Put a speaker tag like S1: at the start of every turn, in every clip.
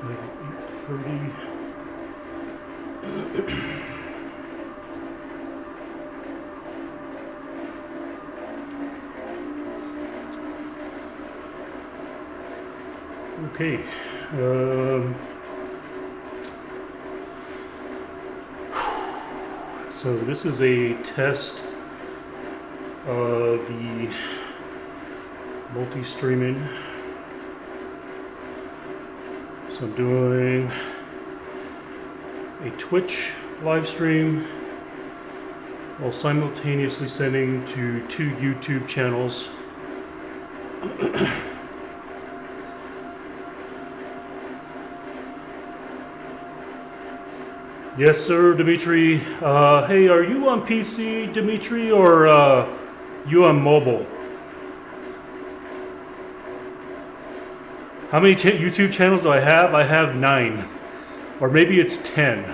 S1: 8:30. Okay. So this is a test of the multi-streaming. So I'm doing a Twitch live stream while simultaneously sending to 2 YouTube channels. Yes, sir, Dimitri. Hey, are you on PC, Dimitri, or you on mobile? How many YouTube channels do I have? I have 9. Or maybe it's 10.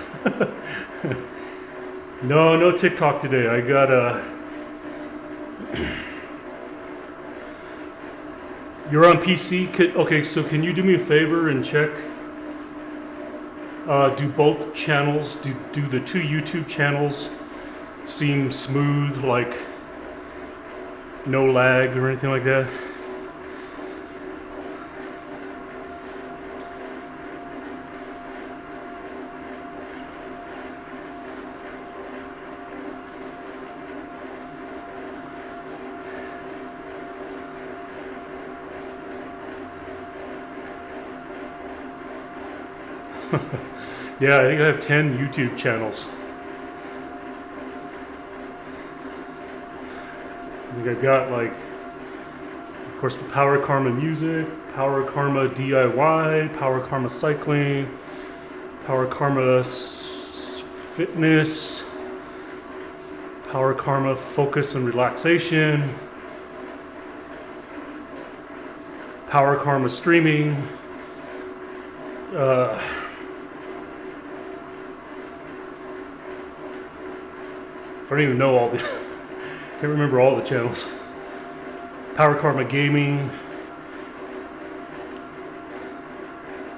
S1: No TikTok today. I got You're on PC? Okay, so can you do me a favor and check? Do both channels, do the 2 YouTube channels seem smooth, like no lag or anything like that? Yeah, I think I have 10 YouTube channels. I think I've got, like, of course, the Power Karma Music, Power Karma DIY, Power Karma Cycling, Power Karma Fitness, Power Karma Focus and Relaxation, Power Karma Streaming, I don't even know all the, can't remember all the channels. Power Karma Gaming.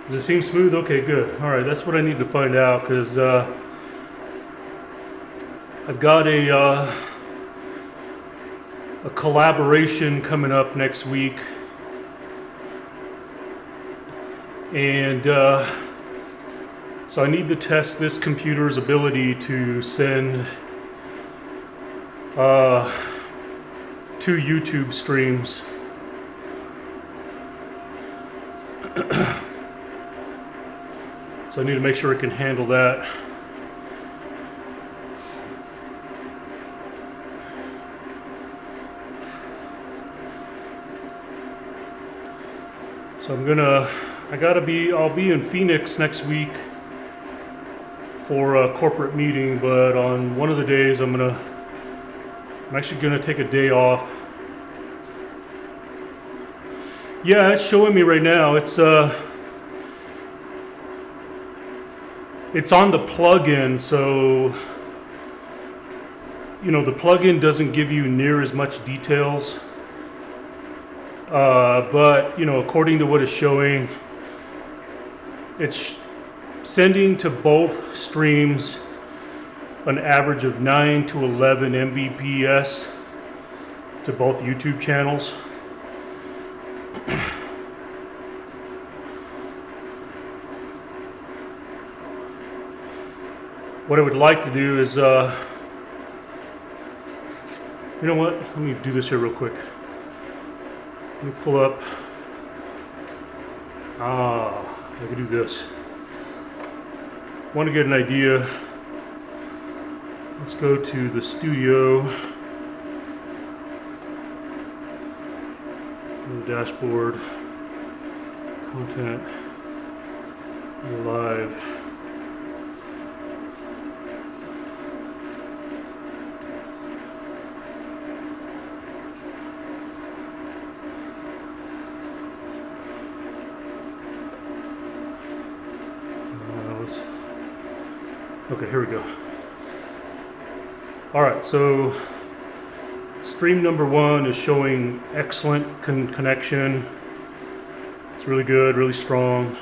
S1: Does it seem smooth? Okay, good. All right, that's what I need to find out, because I've got a collaboration coming up next week, and so I need to test this computer's ability to send 2 YouTube streams. So I need to make sure it can handle that. So I'll be in Phoenix next week for a corporate meeting, but on one of the days I'm actually gonna take a day off. Yeah, it's showing me right now. It's on the plugin, so the plugin doesn't give you near as much details. But according to what it's showing, it's sending to both streams an average of 9 to 11 Mbps to both YouTube channels. What I would like to do is, you know what? Let me do this here real quick. Let me pull up. I can do this. Want to get an idea. Let's go to the studio. The dashboard. Content. Live. Okay, here we go. All right, so stream number 1 is showing excellent connection. It's really good, really strong.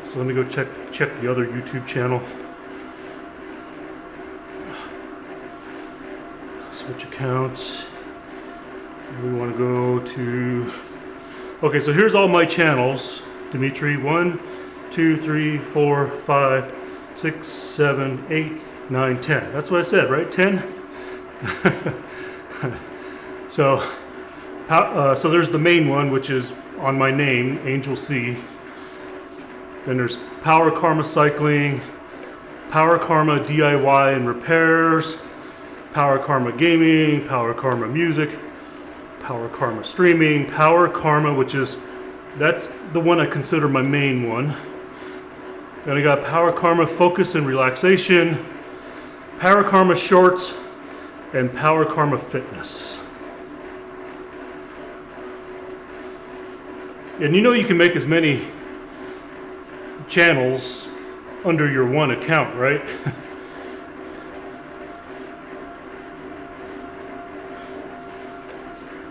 S1: So let me go check the other YouTube channel. Switch accounts. We want to go to. Okay, so here's all my channels. Dimitri, 1, 2, 3, 4, 5, 6, 7, 8, 9, 10. That's what I said, right? 10? So there's the main one, which is on my name, Angel C. Then there's Power Karma Cycling, Power Karma DIY and Repairs, Power Karma Gaming, Power Karma Music, Power Karma Streaming, Power Karma, that's the one I consider my main one. Then I got Power Karma Focus and Relaxation, Power Karma Shorts, and Power Karma Fitness. And you can make as many channels under your one account, right?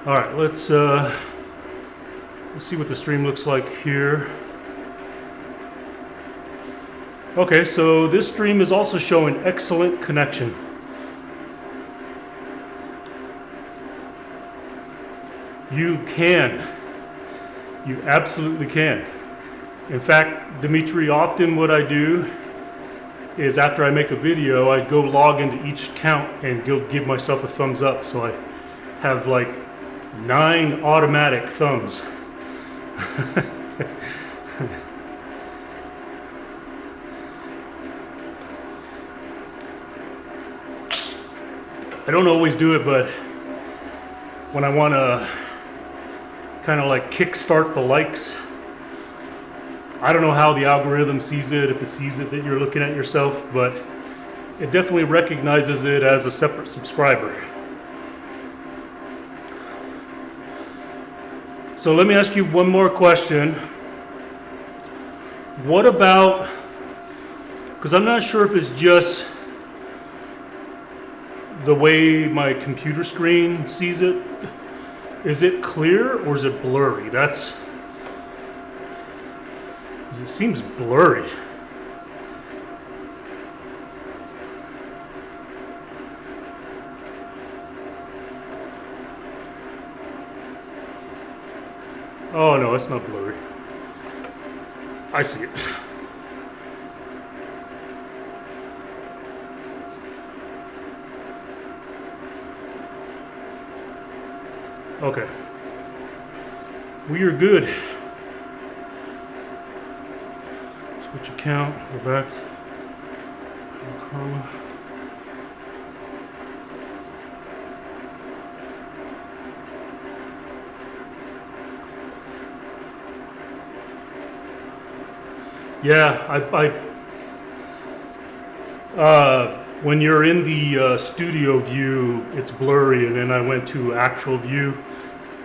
S1: All right, let's see what the stream looks like here. Okay, so this stream is also showing excellent connection. You absolutely can. In fact, Dimitri, often what I do is after I make a video, I go log into each account and give myself a thumbs up. So I have like 9 automatic thumbs. I don't always do it, but when I want to kind of like kickstart the likes, I don't know how the algorithm sees it, if it sees it that you're looking at yourself, but it definitely recognizes it as a separate subscriber. So let me ask you one more question. What about, because I'm not sure if it's just the way my computer screen sees it. Is it clear or is it blurry? Because it seems blurry. Oh no, it's not blurry. I see it. Okay. We are good. Switch account, go back. Karma. Yeah, when you're in the studio view, it's blurry, and then I went to actual view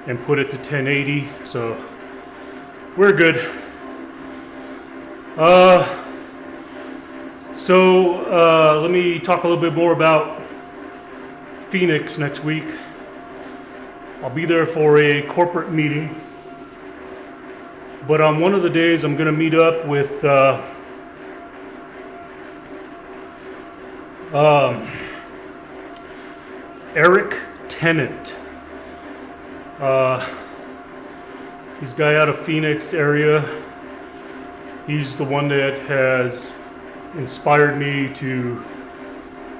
S1: and put it to 1080, so we're good. Let me talk a little bit more about Phoenix next week. I'll be there for a corporate meeting, but on one of the days I'm going to meet up with Eric Tennant. He's a guy out of Phoenix area. He's the one that has inspired me to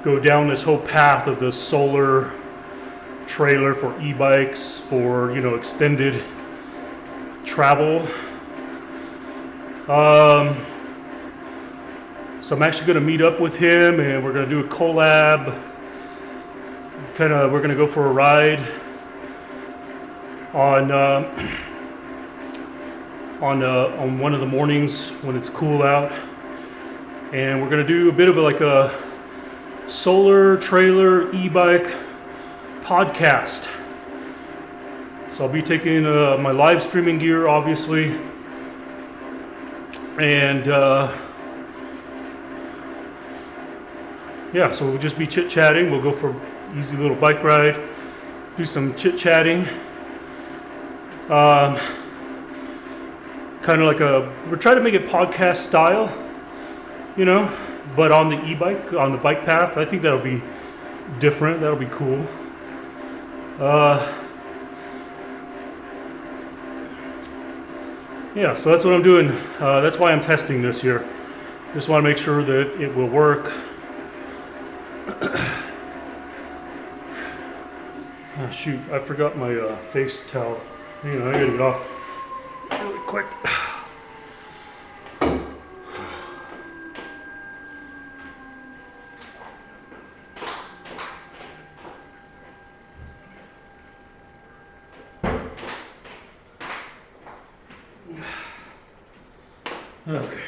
S1: go down this whole path of the solar trailer for e-bikes for, extended travel. So I'm actually going to meet up with him, and we're going to do a collab. We're going to go for a ride on one of the mornings when it's cool out, and we're going to do a bit of a solar trailer e-bike podcast. So I'll be taking my live streaming gear, obviously, and so we'll just be chit-chatting. We'll go for an easy little bike ride, do some chit-chatting. Kind kind of like we're trying to make it podcast style, but on the e-bike, on the bike path. I think that'll be different. That'll be cool. Yeah, so that's what I'm doing. That's why I'm testing this here. Just want to make sure that it will work. Oh, shoot, I forgot my face towel. Hang on, I gotta get off really quick. Okay.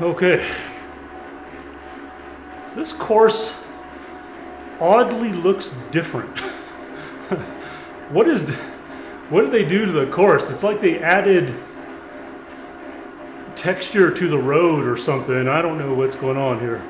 S1: Okay. This course oddly looks different. What did they do to the course? It's like they added texture to the road or something. I don't know what's going on here.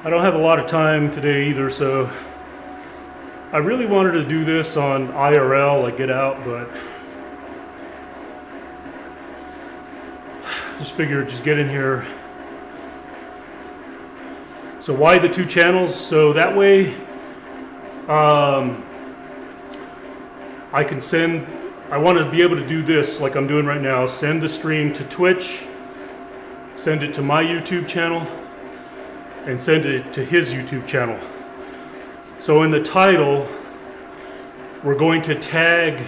S1: I don't have a lot of time today either, so I really wanted to do this on IRL, like get out, but just figured just get in here. So why the two channels? So that way I can I want to be able to do this like I'm doing right now, send the stream to Twitch, send it to my YouTube channel, and send it to his YouTube channel. So in the title, we're going to tag,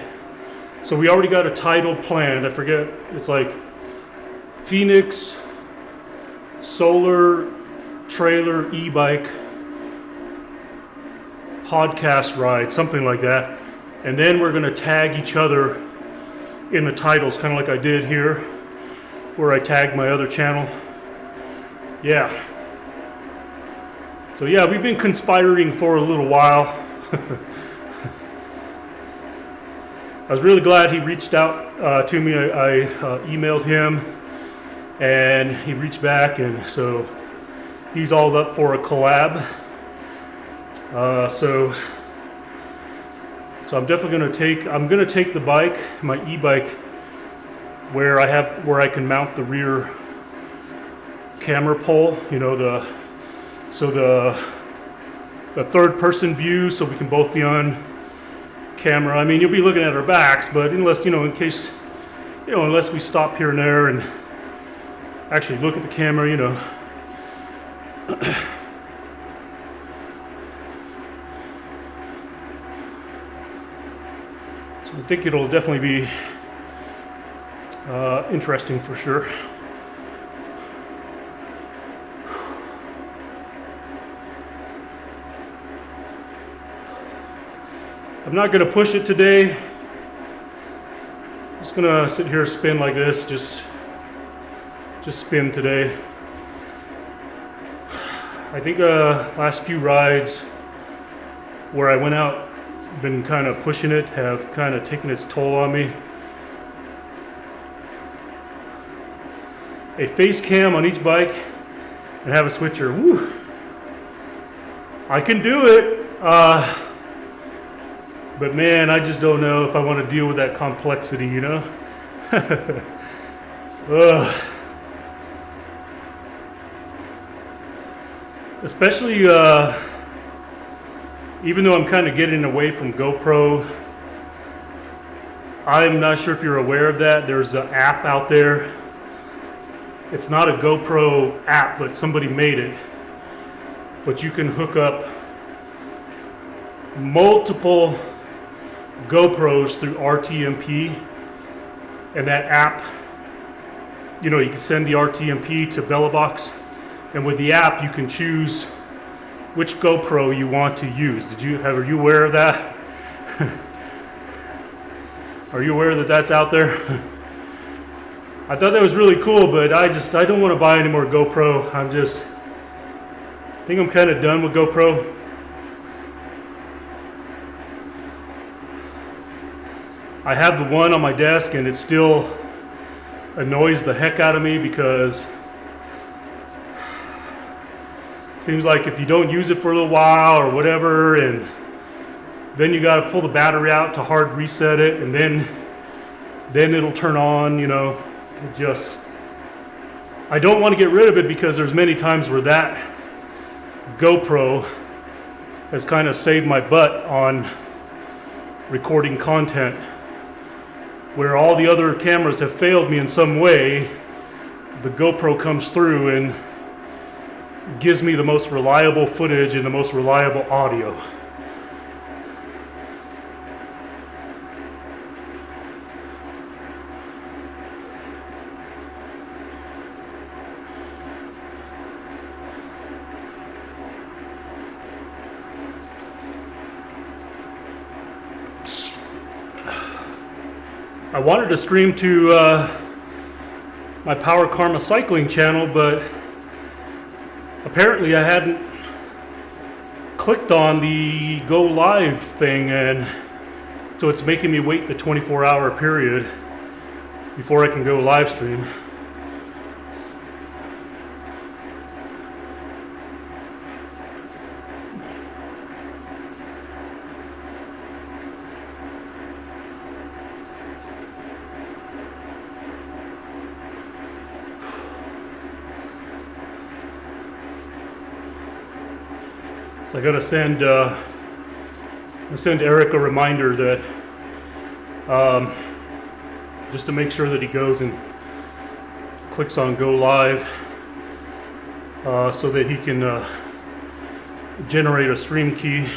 S1: so we already got a title planned. I forget, it's like Phoenix Solar Trailer E-Bike Podcast Ride, something like that. And then we're gonna tag each other in the titles, kind of like I did here, where I tagged my other channel. Yeah. So yeah, we've been conspiring for a little while. I was really glad he reached out to me. I emailed him and he reached back, and so he's all up for a collab. So I'm definitely gonna take the bike, my e-bike, where I can mount the rear camera pole, the third person view, so we can both be on camera. I mean, you'll be looking at our backs, but unless, unless we stop here and there and actually look at the camera, So I think it'll definitely be interesting for sure. I'm not going to push it today. I'm just going to sit here, spin like this, just spin today. I think last few rides where I went out, been kind of pushing it, have kind of taken its toll on me. A face cam on each bike and have a switcher. Woo! I can do it. But man, I just don't know if I want to deal with that complexity, Especially, even though I'm kind of getting away from GoPro, I'm not sure if you're aware of that. There's an app out there. It's not a GoPro app, but somebody made it. But you can hook up multiple GoPros through RTMP, and that app you know, you can send the RTMP to Bellabox, and with the app you can choose which GoPro you want to use. Are you aware of that? Are you aware that that's out there? I thought that was really cool, but I don't want to buy any more GoPro. I think I'm kind of done with GoPro. I have the one on my desk and it still annoys the heck out of me because it seems like if you don't use it for a little while or whatever, and then you got to pull the battery out to hard reset it, and then it'll turn on, you know. I don't want to get rid of it because there's many times where that GoPro has kind of saved my butt on recording content. Where all the other cameras have failed me in some way, the GoPro comes through and gives me the most reliable footage and the most reliable audio. I wanted to stream to my Power Karma cycling channel, but apparently I hadn't clicked on the go live thing, and so it's making me wait the 24-hour period before I can go live stream. So I gotta send Eric a reminder that just to make sure that he goes and clicks on go live so that he can generate a stream key.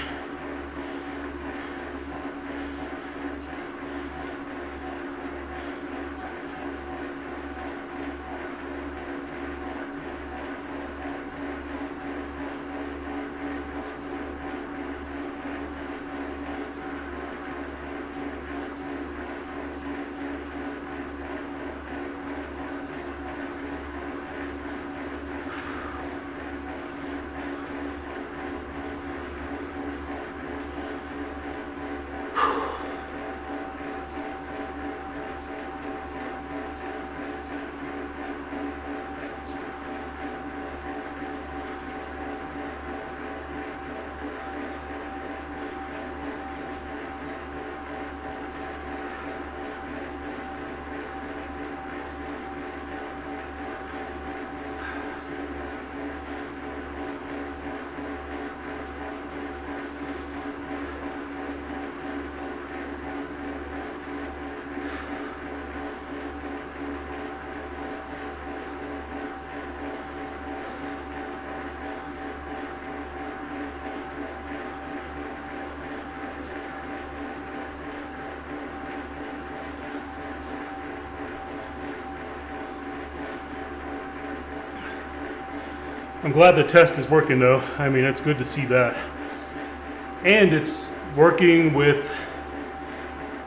S1: I'm glad the test is working though. I mean, it's good to see that. And it's working with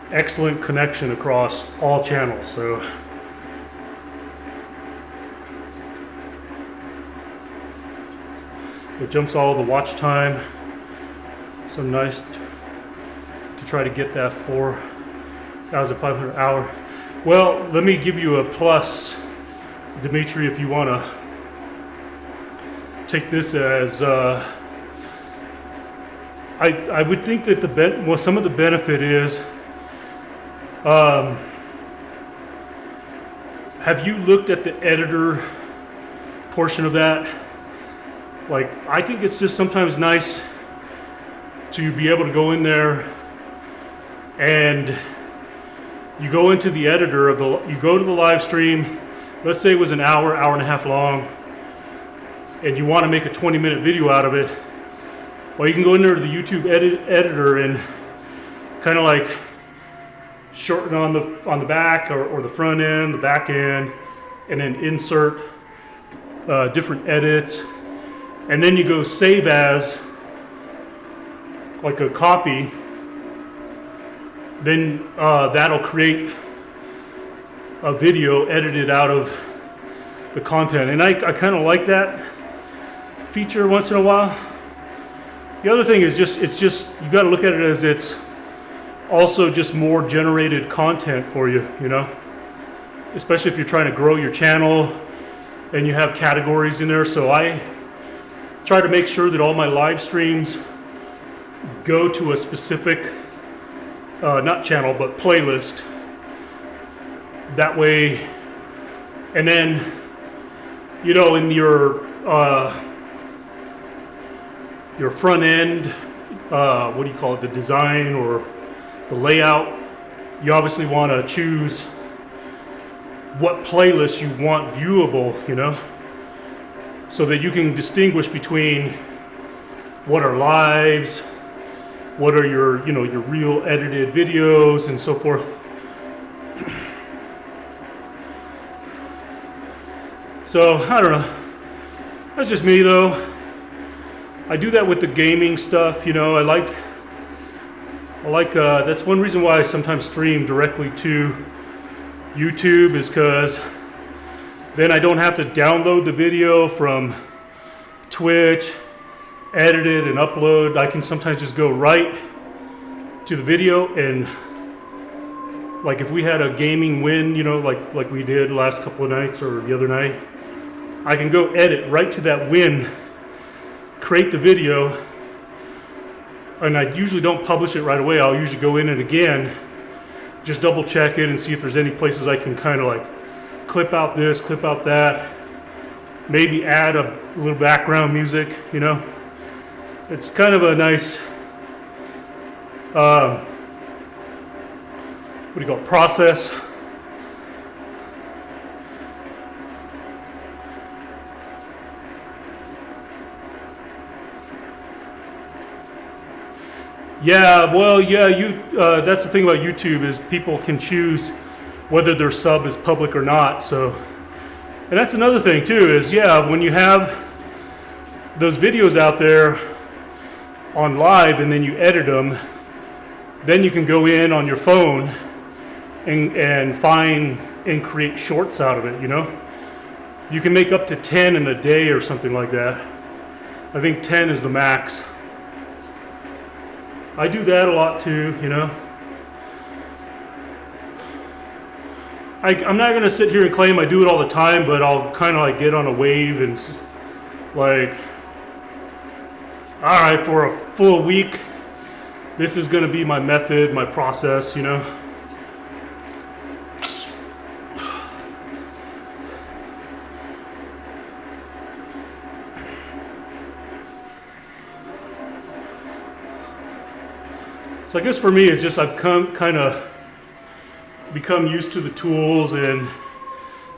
S1: excellent connection across all channels. So it jumps all the watch time. So nice to try to get that 4,500 hour. Well, let me give you a plus, Dimitri, if you want to take this as I would think that some of the benefit is have you looked at the editor portion of that? Like, I think it's just sometimes nice to be able to go in there and you go into the editor of you go to the live stream. Let's say it was an hour and a half long, and you want to make a 20-minute video out of it. Well, you can go in there to the YouTube editor and kind of like shorten on the back or the front end, the back end, and then insert different edits, and then you go save as like a copy, then that'll create a video edited out of the content. And I kind of like that feature once in a while. The other thing is it's just you got to look at it as it's also just more generated content for you, you know, especially if you're trying to grow your channel and you have categories in there. So I try to make sure that all my live streams go to a specific not channel but playlist. That way, and then, you know, in your front end, what do you call it, the design or the layout, you obviously want to choose what playlist you want viewable, you know, so that you can distinguish between what are lives, what are your, you know, your real edited videos and so forth. So I don't know, that's just me though. I do that with the gaming stuff, you know. I like that's one reason why I sometimes stream directly to YouTube, is because then I don't have to download the video from Twitch, edit it and upload. I can sometimes just go right to the video, and like if we had a gaming win, you know, like we did the last couple of nights or the other night, I can go edit right to that win, create the video, and I usually don't publish it right away. I'll usually go in and again, just double check it and see if there's any places I can kind of like clip out this, clip out that, maybe add a little background music, you know. It's kind of a nice, what do you call it, process. Yeah, well, yeah, that's the thing about YouTube, is people can choose whether their sub is public or not. So, and that's another thing too, is yeah, when you have those videos out there on live and then you edit them, then you can go in on your phone and find and create shorts out of it, you know. You can make up to 10 in a day or something like that. I think 10 is the max. I do that a lot too, you know. I'm not going to sit here and claim I do it all the time, but I'll kind of like get on a wave and like, all right, for a full week, this is going to be my method, my process, you know. So I guess for me, it's just I've kind of become used to the tools and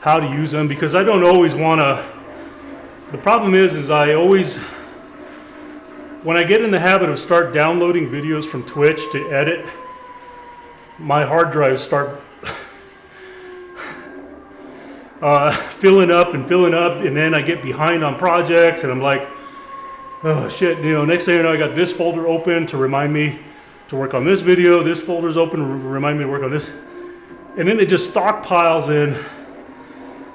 S1: how to use them, because I don't always want to. The problem is I always, when I get in the habit of start downloading videos from Twitch to edit, my hard drives start filling up, and then I get behind on projects, and I'm like, oh shit, you know, next thing you know, I got this folder open to remind me to work on this video, this folder's open to remind me to work on this, and then it just stockpiles in.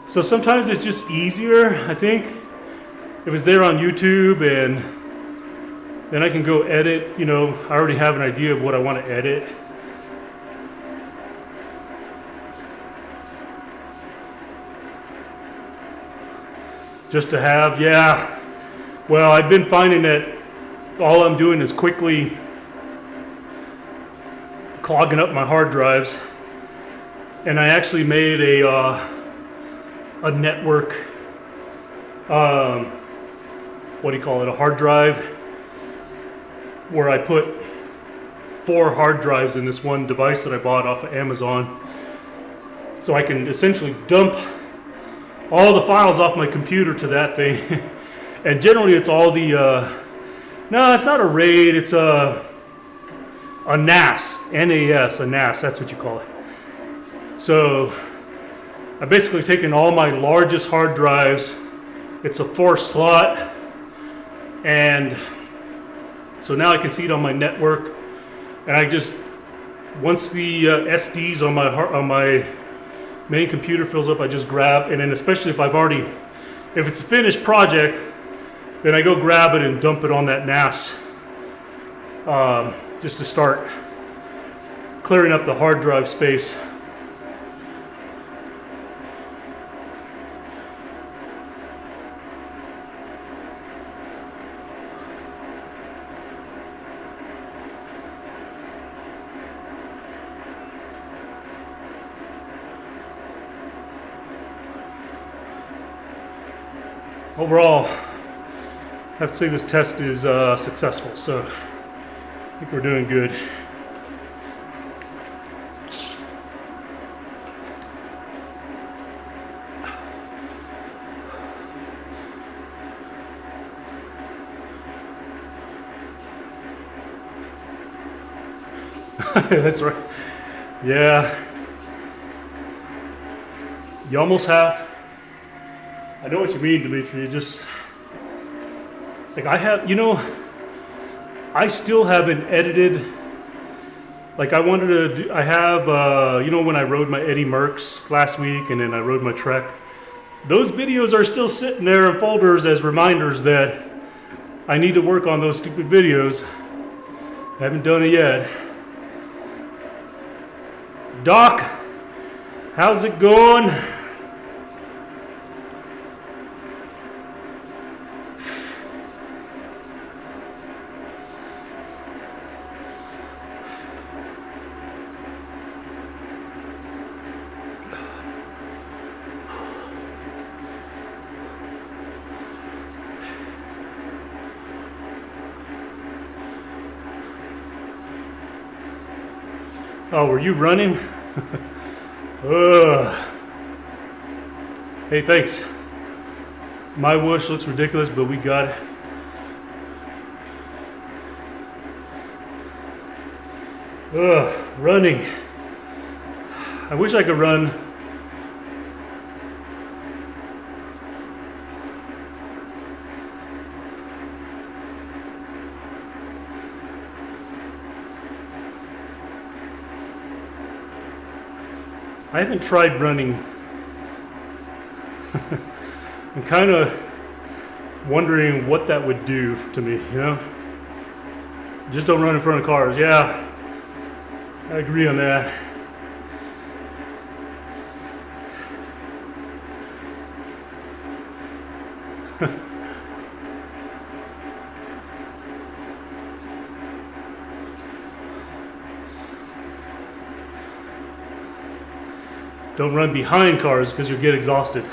S1: So sometimes it's just easier, I think, if it's there on YouTube, and then I can go edit, you know, I already have an idea of what I want to edit. Just to have, yeah. Well, I've been finding that all I'm doing is quickly clogging up my hard drives, and I actually made a network, what do you call it, a hard drive, where I put 4 hard drives in this one device that I bought off of Amazon, so I can essentially dump all the files off my computer to that thing. And generally it's all the no, it's not a RAID, it's a NAS, N-A-S, a NAS, that's what you call it. So I've basically taken all my largest hard drives. It's a 4-slot, and so now I can see it on my network. And I just, once the SDs on my main computer fills up, I just grab, and then especially if it's a finished project, then I go grab it and dump it on that NAS, just to start clearing up the hard drive space. Overall, I have to say this test is successful, so I think we're doing good. That's right. Yeah. You almost have. I know what you mean, Dimitri. Just like I still haven't edited. Like I wanted to do, I have, when I rode my Eddie Merckx last week and then I rode my Trek, those videos are still sitting there in folders as reminders that I need to work on those stupid videos. I haven't done it yet. Doc, how's it going? Oh, were you running? Hey, thanks. My whoosh looks ridiculous, but we got it. Running. I wish I could run. I haven't tried running. I'm kind of wondering what that would do to me, Just don't run in front of cars. Yeah, I agree on that. Don't run behind cars because you'll get exhausted.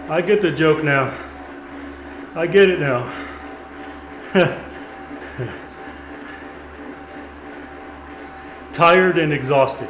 S1: I get the joke now. I get it now. Tired and exhausted.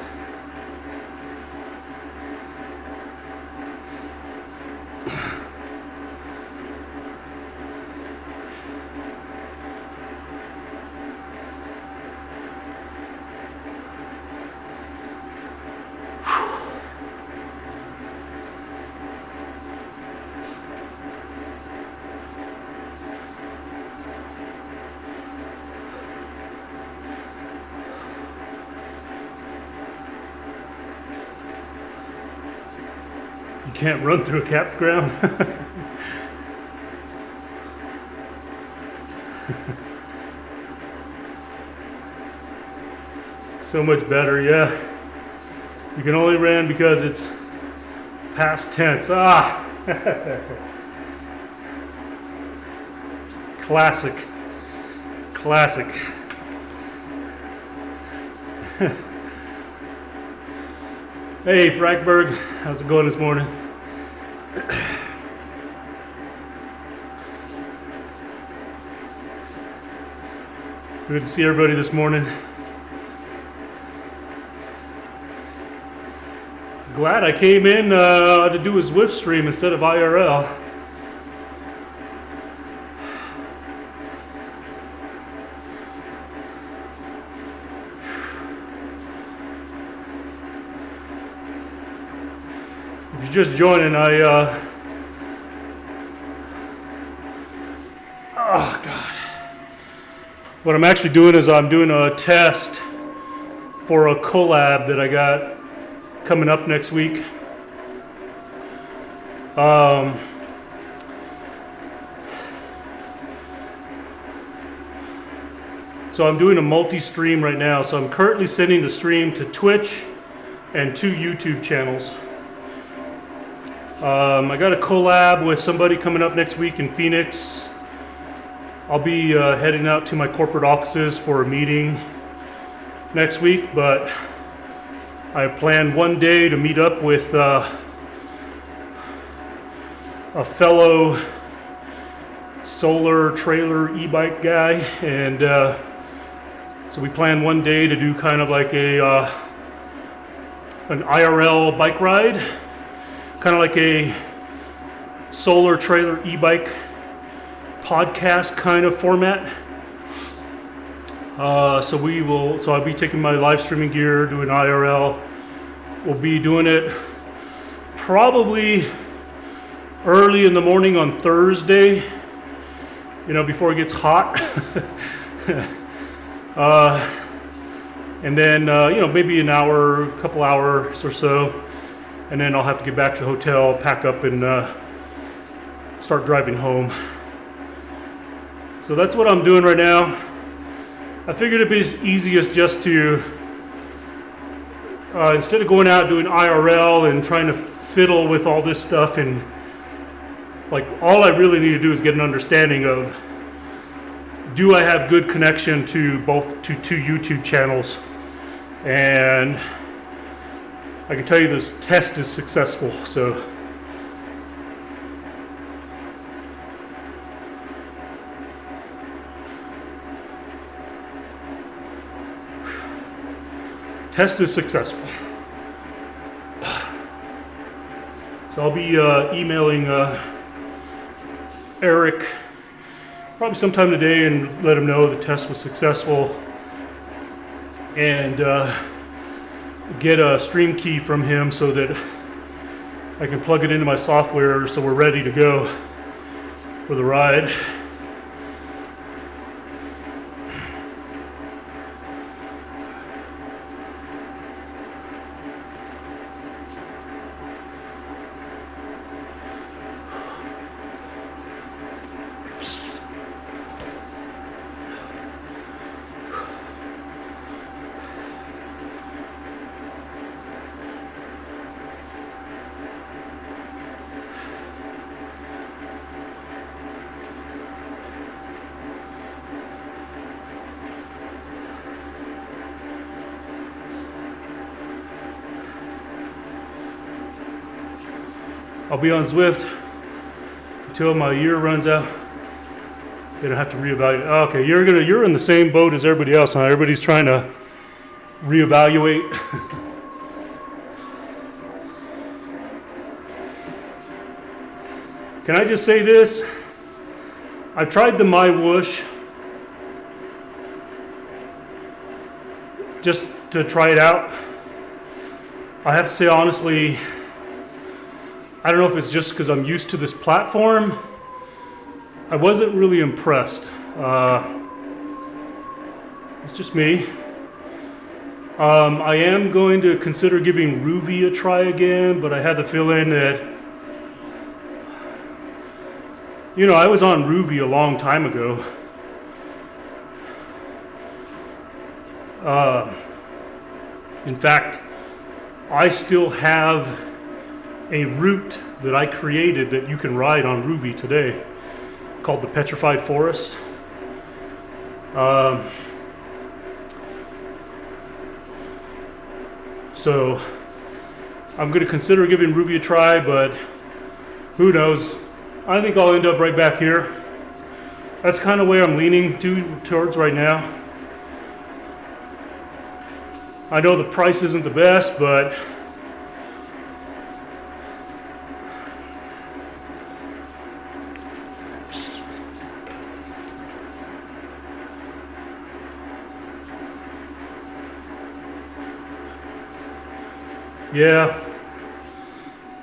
S1: You can't run through a campground. So much better, yeah. You can only run because it's past tense. Classic. Hey, Frankberg, how's it going this morning? Good to see everybody this morning. Glad I came in to do a Zwift stream instead of IRL. just joining, oh God. What I'm actually doing is I'm doing a test for a collab that I got coming up next week. So I'm doing a multi-stream right now. So I'm currently sending the stream to Twitch and 2 YouTube channels. I got a collab with somebody coming up next week in Phoenix. I'll be heading out to my corporate offices for a meeting next week, but I plan one day to meet up with a fellow solar trailer e-bike guy, and so we plan one day to do kind of like an IRL bike ride, kind of like a solar trailer e-bike podcast kind of format. So I'll be taking my live streaming gear, doing IRL. We'll be doing it probably early in the morning on Thursday, before it gets hot. And then, maybe an hour, a couple hours or so, and then I'll have to get back to the hotel, pack up, and start driving home. So that's what I'm doing right now. I figured it'd be easiest just to, instead of going out doing IRL and trying to fiddle with all this stuff, and like all I really need to do is get an understanding of, do I have good connection to two YouTube channels? And I can tell you this test is successful, so. Test is successful. So I'll be emailing Eric probably sometime today and let him know the test was successful, and get a stream key from him so that I can plug it into my software so we're ready to go for the ride. I'll be on Zwift until my year runs out. Then I have to reevaluate. Okay, you're in the same boat as everybody else, huh? Everybody's trying to reevaluate. Can I just say this? I tried the MyWhoosh just to try it out. I have to say honestly, I don't know if it's just because I'm used to this platform. I wasn't really impressed. It's just me. I am going to consider giving Rouvy a try again, but I have the feeling that, I was on Rouvy a long time ago. In fact, I still have a route that I created that you can ride on Rouvy today, called the Petrified Forest. So I'm going to consider giving Rouvy a try, but who knows? I think I'll end up right back here. That's kind of where I'm leaning towards right now. I know the price isn't the best, but yeah,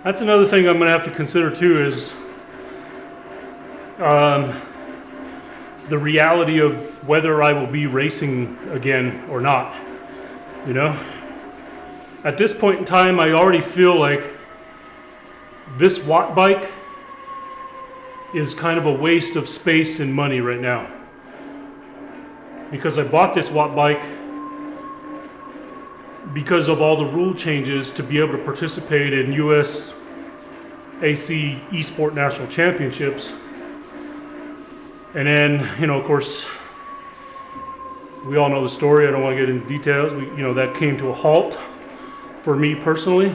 S1: That's another thing I'm going to have to consider too is the reality of whether I will be racing again or not. You know? At this point in time, I already feel like this watt bike is kind of a waste of space and money right now. Because I bought this watt bike because of all the rule changes to be able to participate in US AC Esport National Championships. And then, you know, of course, we all know the story. I don't want to get into details. That came to a halt for me personally.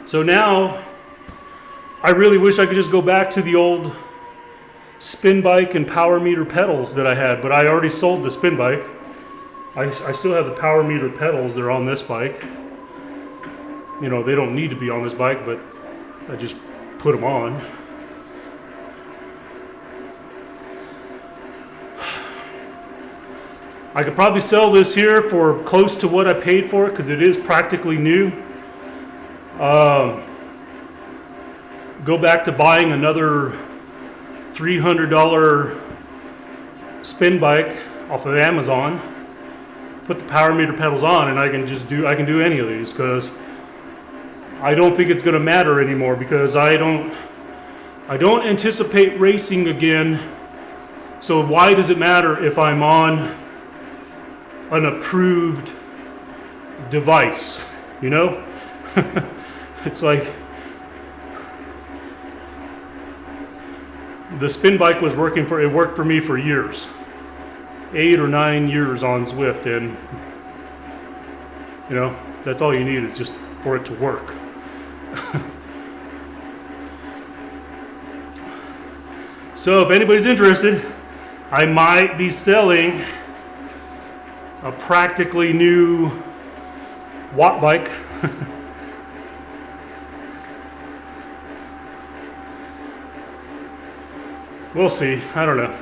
S1: So now, I really wish I could just go back to the old spin bike and power meter pedals that I had, but I already sold the spin bike. I still have the power meter pedals. They're on this bike. They don't need to be on this bike, but I just put them on. I could probably sell this here for close to what I paid for it because it is practically new. Go back to buying another $300 spin bike off of Amazon, put the power meter pedals on, and I can do any of these because I don't think it's going to matter anymore because I don't anticipate racing again. So why does it matter if I'm on an approved device? It's like the spin bike worked for me for years, 8 or 9 years on Zwift, and that's all you need is just for it to work. So if anybody's interested, I might be selling a practically new watt bike. We'll see. I don't know.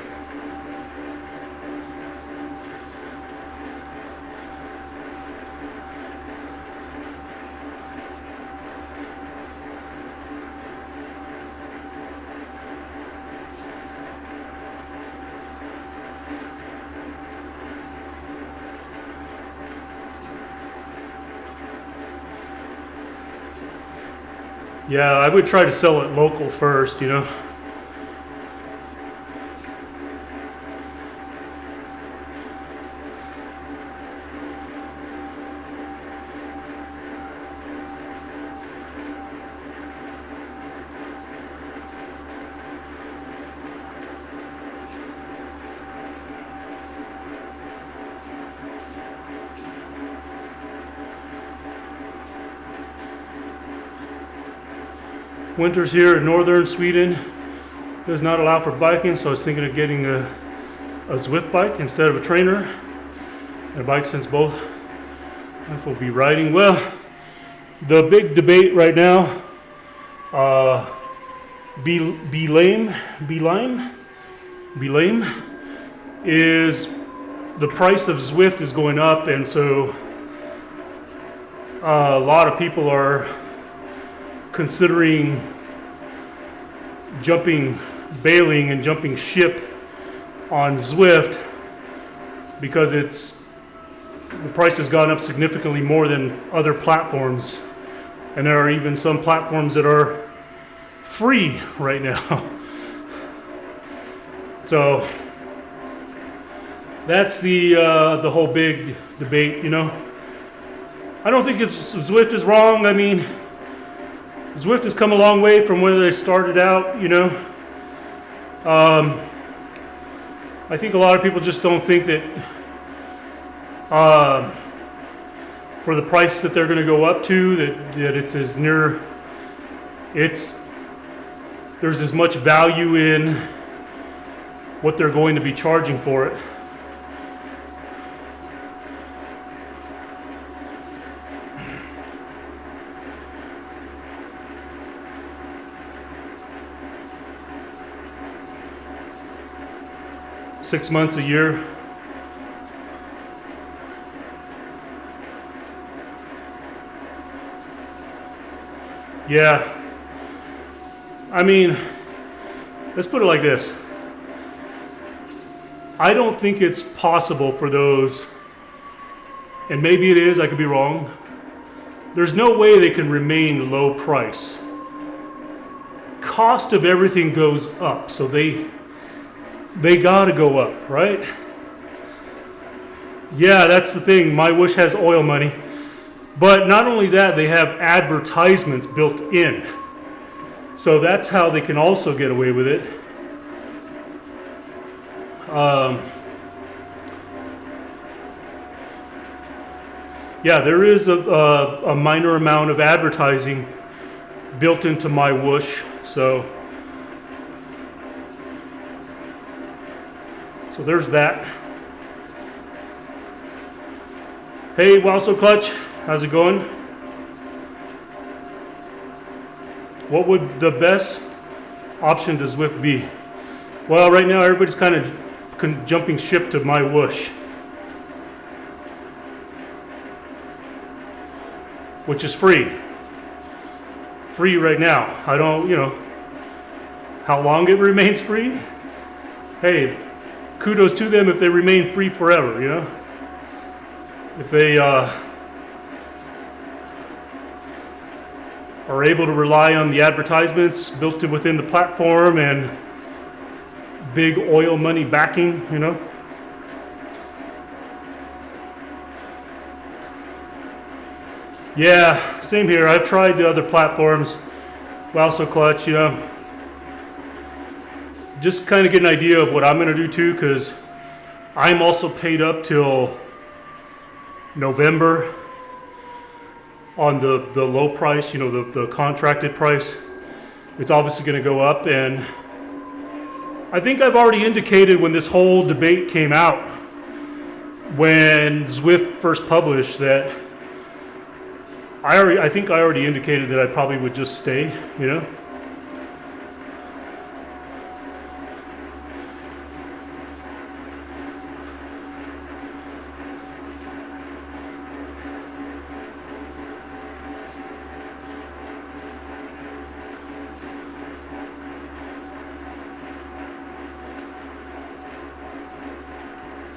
S1: Yeah, I would try to sell it local first, Winters here in northern Sweden does not allow for biking, so I was thinking of getting a Zwift bike instead of a trainer. And a bike since both will be riding. Well, the big debate right now, be lame, is the price of Zwift is going up, and so a lot of people are considering bailing and jumping ship on Zwift because the price has gone up significantly more than other platforms, and there are even some platforms that are free right now. So that's the whole big debate, I don't think Zwift is wrong. I mean, Zwift has come a long way from when they started out, I think a lot of people just don't think that for the price that they're going to go up to, that it's there's as much value in what they're going to be charging for it. Six months, a year. Yeah. I mean, let's put it like this. I don't think it's possible for those, and maybe it is, I could be wrong. There's no way they can remain low price. Cost of everything goes up, so they gotta go up, right? Yeah, that's the thing. My Wish has oil money. But not only that, they have advertisements built in. So that's how they can also get away with it. Yeah, there is a minor amount of advertising built into My Wish. So there's that. Hey, Wow So Clutch, how's it going? What would the best option to Zwift be? Well, right now everybody's kind of jumping ship to My Wish, which is free. Free right now. I don't, how long it remains free? Hey, kudos to them if they remain free forever, If they are able to rely on the advertisements built within the platform and big oil money backing, Yeah, same here. I've tried the other platforms. Wow So Clutch, just kind of get an idea of what I'm going to do too, because I'm also paid up till November on the low price, the contracted price. It's obviously going to go up, and I think I've already indicated when this whole debate came out, when Zwift first published, that I think I already indicated that I probably would just stay,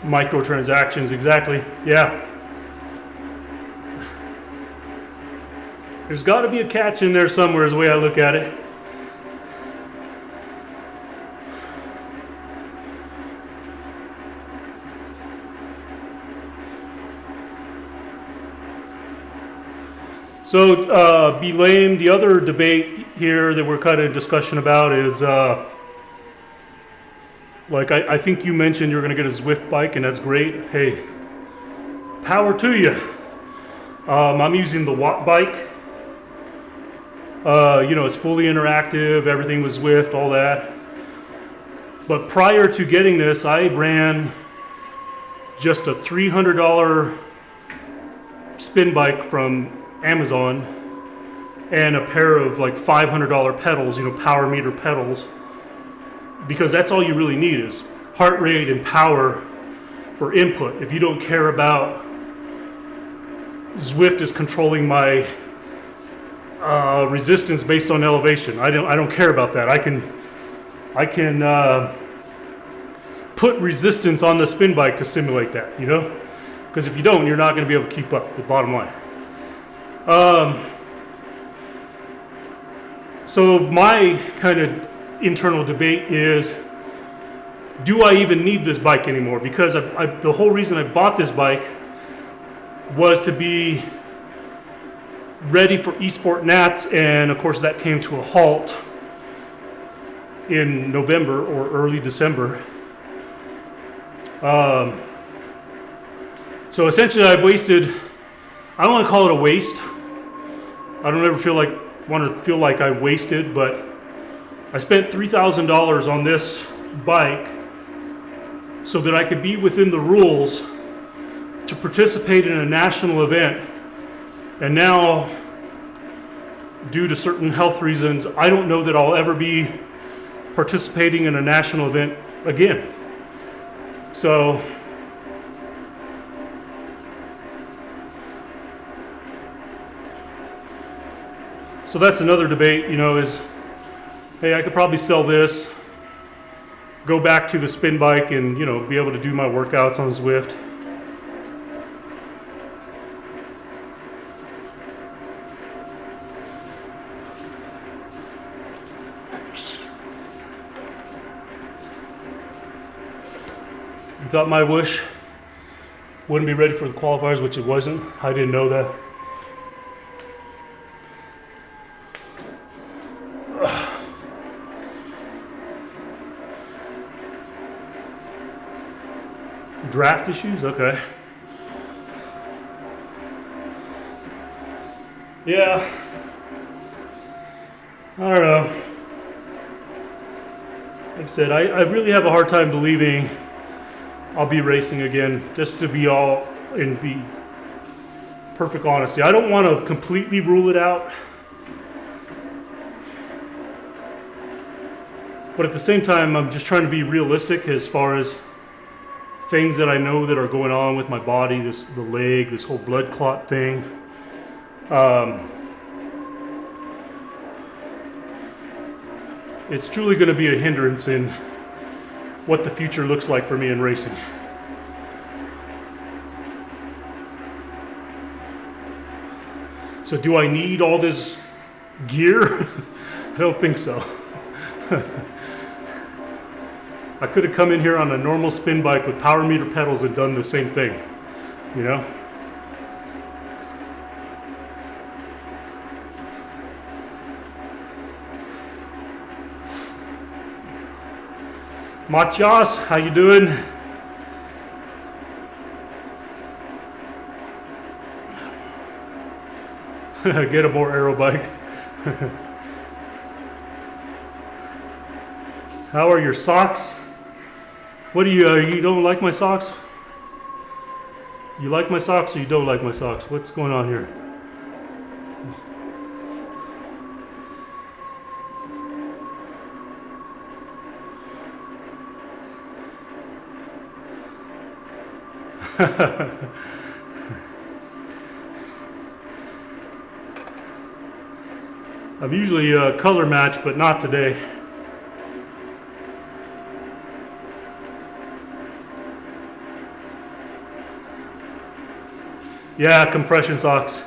S1: Microtransactions, exactly. Yeah. There's got to be a catch in there somewhere, is the way I look at it. So, Be Lame, the other debate here that we're kind of discussion about is, I think you mentioned you're going to get a Zwift bike, and that's great. Hey, power to you. I'm using the Watt bike. It's fully interactive, everything with Zwift, all that. But prior to getting this, I ran just a $300 spin bike from Amazon and a pair of $500 pedals, power meter pedals, because that's all you really need is heart rate and power for input. If you don't care about Zwift is controlling my resistance based on elevation, I don't care about that. I can put resistance on the spin bike to simulate that, because if you don't, you're not going to be able to keep up. The bottom line. So my kind of internal debate is, do I even need this bike anymore? Because the whole reason I bought this bike was to be ready for eSport Nats, and of course that came to a halt in November or early December. So essentially I wasted, I don't want to call it a waste. I don't ever want to feel like I wasted, but I spent $3,000 on this bike so that I could be within the rules to participate in a national event. And now, due to certain health reasons, I don't know that I'll ever be participating in a national event again. So, So that's another debate, you know, is, hey, I could probably sell this, go back to the spin bike and, you know, be able to do my workouts on Zwift. You thought my Whoosh wouldn't be ready for the qualifiers, which it wasn't. I didn't know that. Draft issues? Okay. Yeah. I don't know. Like I said, I really have a hard time believing I'll be racing again, just to be all and be perfect honesty. I don't want to completely rule it out. But at the same time, I'm just trying to be realistic as far as things that I know that are going on with my body, the leg, this whole blood clot thing. It's truly going to be a hindrance in what the future looks like for me in racing. So do I need all this gear? I don't think so. I could have come in here on a normal spin bike with power meter pedals and done the same thing, you know? Matias, how you doing? Get a more aero bike. How are your socks? What do you don't like my socks? You like my socks or you don't like my socks? What's going on here? I'm usually color match, but not today. Yeah, compression socks.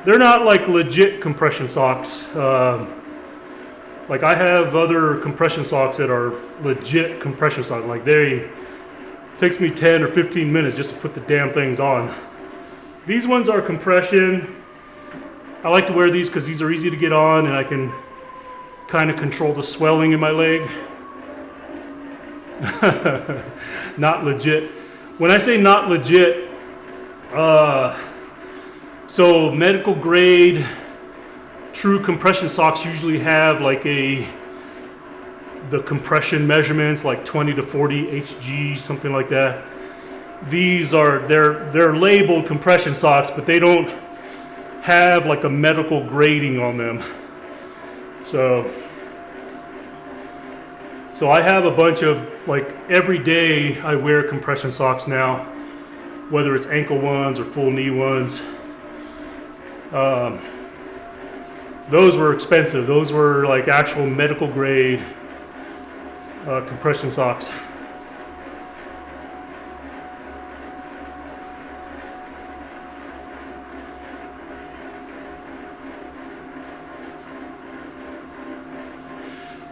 S1: They're not like legit compression socks. Like I have other compression socks that are legit compression socks. Like takes me 10 or 15 minutes just to put the damn things on. These ones are compression. I like to wear these because these are easy to get on and I can kind of control the swelling in my leg. Not legit. When I say not legit, so medical grade true compression socks usually have like the compression measurements like 20 to 40 Hg, something like that. These are they're labeled compression socks, but they don't have like a medical grading on them. So I have a bunch of, like, every day I wear compression socks now, whether it's ankle ones or full knee ones. Those were expensive. Those were like actual medical grade compression socks.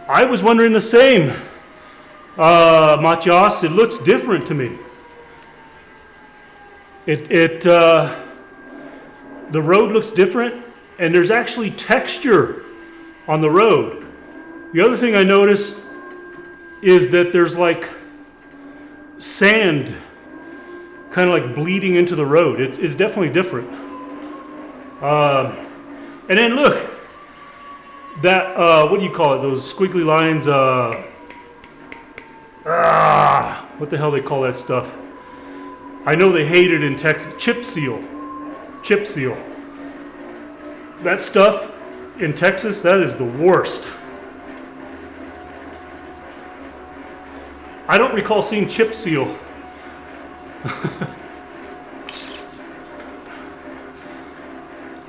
S1: I was wondering the same, Matias. It looks different to me. The road looks different, and there's actually texture on the road. The other thing I noticed is that there's like sand kind of like bleeding into the road. It's definitely different. And then look, that, what do you call it? Those squiggly lines, what the hell they call that stuff? I know they hate it in Texas. Chip seal. That stuff in Texas, that is the worst. I don't recall seeing chip seal.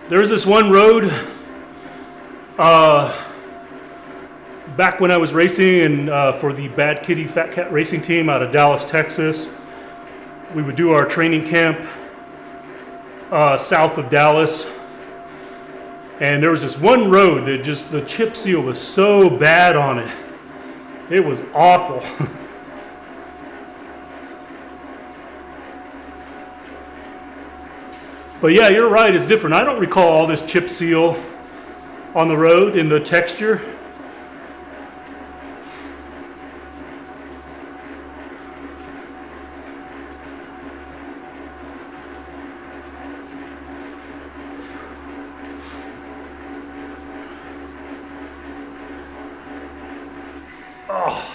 S1: There's this one road Back when I was racing and for the Bad Kitty Fat Cat racing team out of Dallas, Texas, we would do our training camp south of Dallas. And there was this one road that just, the chip seal was so bad on it. It was awful. But yeah, you're right, it's different. I don't recall all this chip seal on the road in the texture. Oh.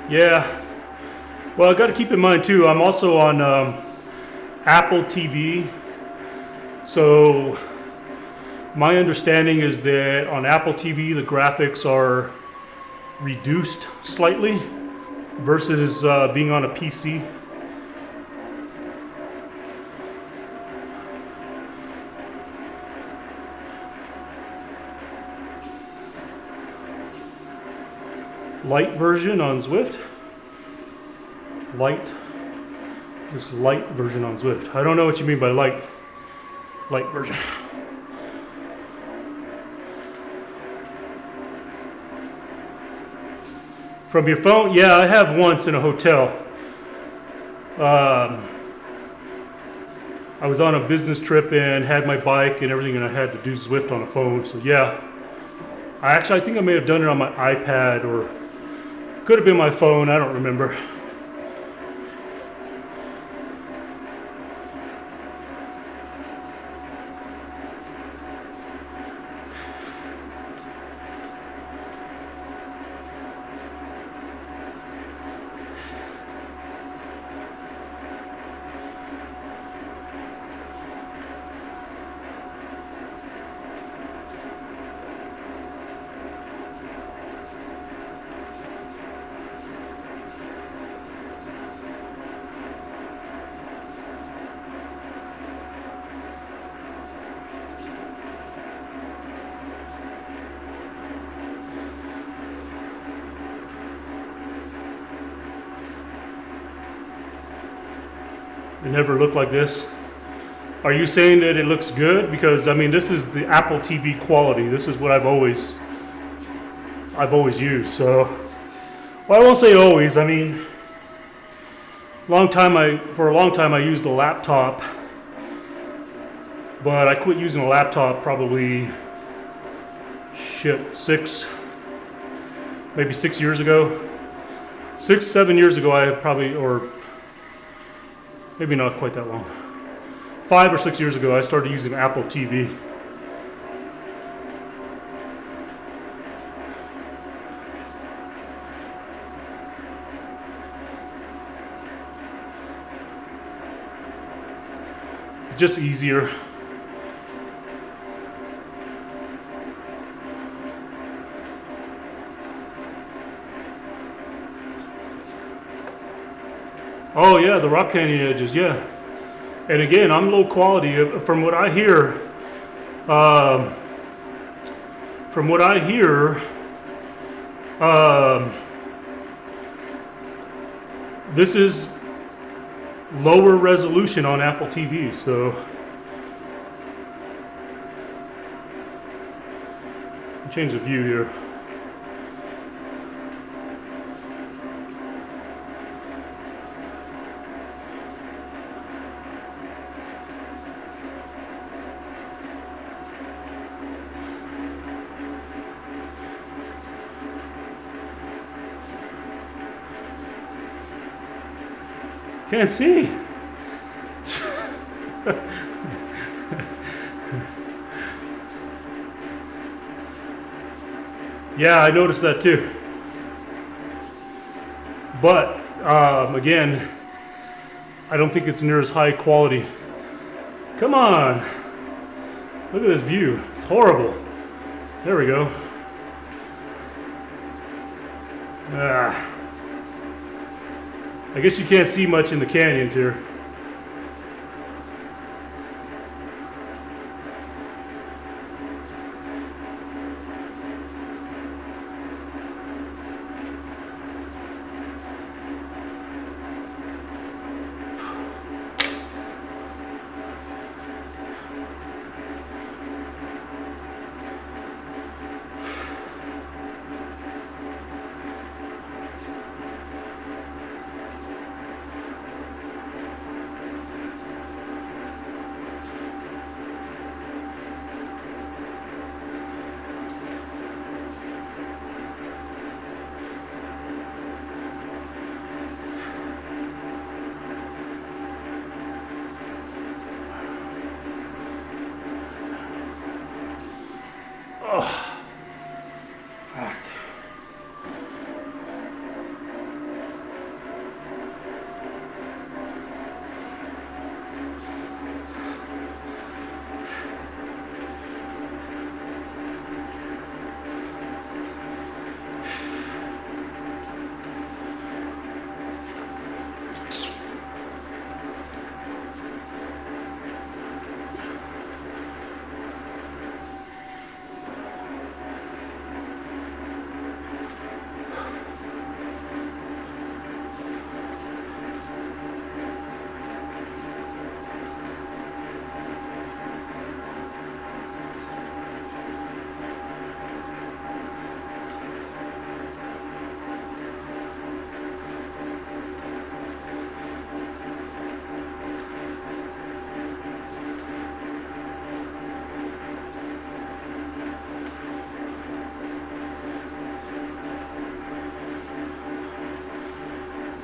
S1: Yeah. Well, I got to keep in mind too, I'm also on Apple TV. So my understanding is that on Apple TV, the graphics are reduced slightly versus being on a PC. Light version on Zwift. This light version on Zwift. I don't know what you mean by light version. From your phone? Yeah, I have once in a hotel. I was on a business trip and had my bike and everything, and I had to do Zwift on a phone. So yeah, I think I may have done it on my iPad, or could have been my phone. I don't remember. It never looked like this. Are you saying that it looks good? Because I mean, this is the Apple TV quality. This is what I've always used. So, well, I won't say always. I mean, for a long time I used a laptop, but I quit using a laptop probably 6 years ago. 7 years ago, I probably, or maybe not quite that long. 5 or 6 years ago, I started using Apple TV. It's just easier. Oh yeah, the Rock Canyon edges, yeah. And again, I'm low quality. From what I hear, this is lower resolution on Apple TV. So change the view here. Can't see. Yeah, I noticed that too. But again, I don't think it's near as high quality. Come on. Look at this view. It's horrible. There we go. Ah. I guess you can't see much in the canyons here.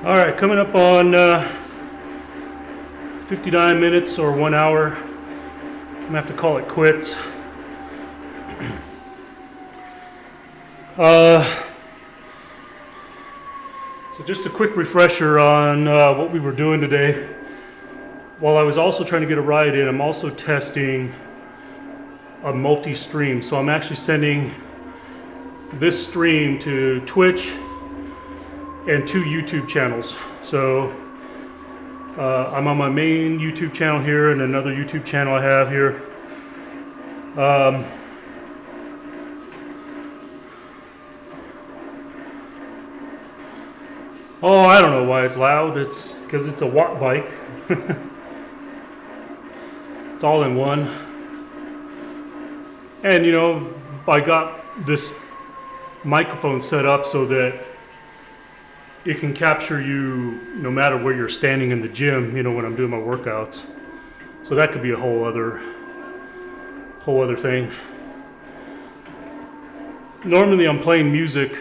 S1: All right, coming up on 59 minutes or 1 hour. I'm gonna have to call it quits. So just a quick refresher on what we were doing today. While I was also trying to get a ride in, I'm also testing a multi-stream. So I'm actually sending this stream to Twitch and 2 YouTube channels. So I'm on my main YouTube channel here and another YouTube channel I have here. Oh, I don't know why it's loud. It's because it's a watt bike. It's all in one. And you know, I got this microphone set up so that it can capture you no matter where you're standing in the gym, you know, when I'm doing my workouts. So that could be a whole other thing. Normally I'm playing music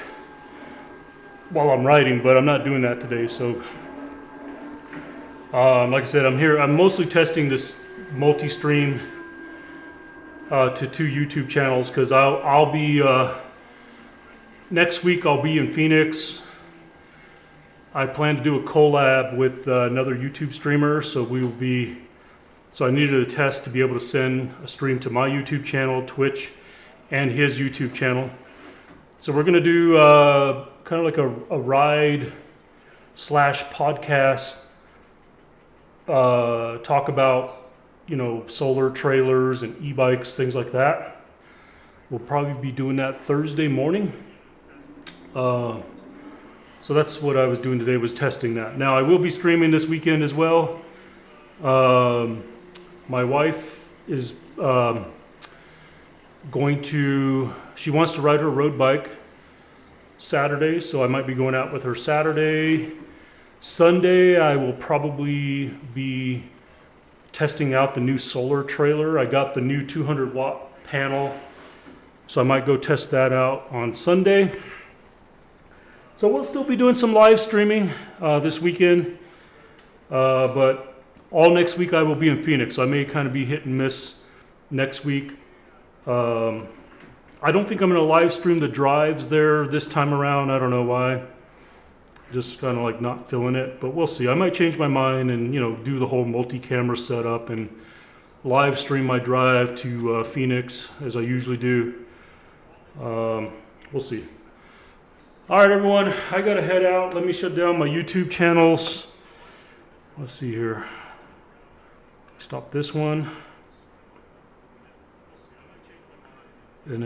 S1: while I'm riding, but I'm not doing that today. So like I said, I'm here. I'm mostly testing this multi-stream to 2 YouTube channels because I'll be next week I'll be in Phoenix. I plan to do a collab with another YouTube streamer, so I needed a test to be able to send a stream to my YouTube channel, Twitch, and his YouTube channel. So we're gonna do kind of like a ride / podcast, talk about, you know, solar trailers and e-bikes, things like that. We'll probably be doing that Thursday morning. So that's what I was doing today, was testing that. Now I will be streaming this weekend as well. My wife is she wants to ride her road bike Saturday, so I might be going out with her Saturday. Sunday I will probably be testing out the new solar trailer. I got the new 200 watt panel, so I might go test that out on Sunday. So we'll still be doing some live streaming this weekend, but all next week I will be in Phoenix, so I may kind of be hit and miss next week. I don't think I'm going to live stream the drives there this time around. I don't know why. Just kind of like not feeling it, but we'll see. I might change my mind and, you know, do the whole multi-camera setup and live stream my drive to Phoenix as I usually do. We'll see. All right, everyone, I gotta head out. Let me shut down my YouTube channels. Let's see here. Stop this one. And